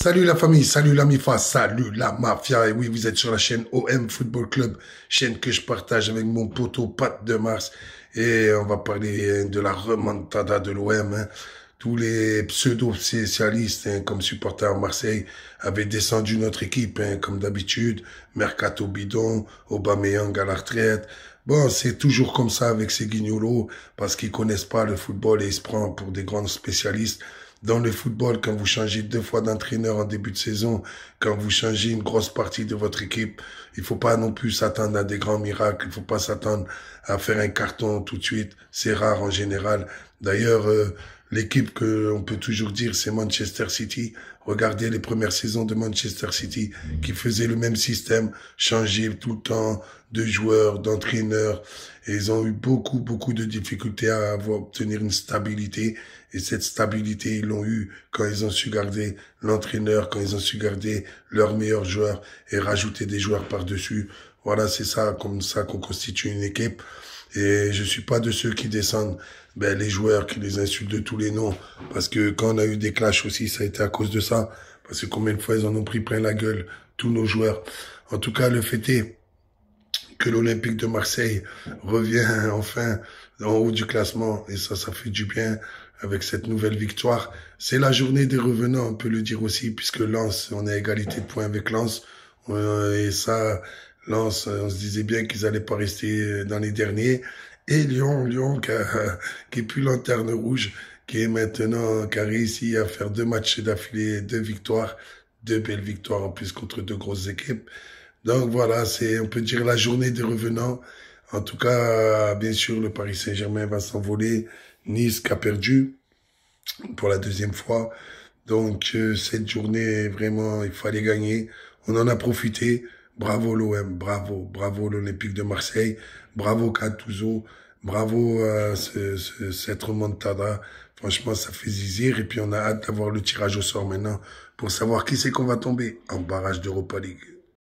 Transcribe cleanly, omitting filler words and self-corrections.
Salut la famille, salut la MIFA, salut la mafia. Et oui, vous êtes sur la chaîne OM Football Club, chaîne que je partage avec mon poteau Pat de Mars. Et on va parler de la remontada de l'OM. Tous les pseudo-spécialistes, comme supporters à Marseille, avaient descendu notre équipe, comme d'habitude. Mercato bidon, Aubameyang à la retraite. Bon, c'est toujours comme ça avec ces guignolos, parce qu'ils connaissent pas le football et ils se prennent pour des grands spécialistes. Dans le football, quand vous changez 2 fois d'entraîneur en début de saison, quand vous changez une grosse partie de votre équipe, il faut pas non plus s'attendre à des grands miracles. Il faut pas s'attendre à faire un carton tout de suite. C'est rare en général. D'ailleurs, l'équipe que on peut toujours dire, c'est Manchester City. Regardez les premières saisons de Manchester City qui faisaient le même système, changer tout le temps de joueurs, d'entraîneurs. Et ils ont eu beaucoup de difficultés à obtenir une stabilité. Et cette stabilité, ils l'ont eu quand ils ont su garder l'entraîneur, quand ils ont su garder leurs meilleurs joueurs et rajouter des joueurs par-dessus. Voilà, c'est ça, comme ça qu'on constitue une équipe. Et je suis pas de ceux qui descendent les joueurs, qui les insultent de tous les noms. Parce que quand on a eu des clashs aussi, ça a été à cause de ça. Parce que combien de fois ils en ont pris plein la gueule, tous nos joueurs. En tout cas, le fait est que l'Olympique de Marseille revient enfin en haut du classement. Et ça fait du bien avec cette nouvelle victoire. C'est la journée des revenants, on peut le dire aussi, puisque Lens, on est à égalité de points avec Lens. Et ça, Lens, on se disait bien qu'ils allaient pas rester dans les derniers. Et Lyon qui est plus lanterne rouge, qui est maintenant, qui a réussi à faire 2 matchs d'affilée, 2 victoires, 2 belles victoires en plus contre 2 grosses équipes. Donc voilà, on peut dire la journée des revenants. En tout cas, bien sûr, le Paris Saint-Germain va s'envoler. Nice qui a perdu pour la 2e fois. Donc cette journée, vraiment, il fallait gagner. On en a profité. Bravo l'OM, bravo l'Olympique de Marseille, bravo Gattuso, bravo cette remontada. Franchement, ça fait zizir. Et puis on a hâte d'avoir le tirage au sort maintenant pour savoir qui c'est qu'on va tomber en barrage d'Europa League.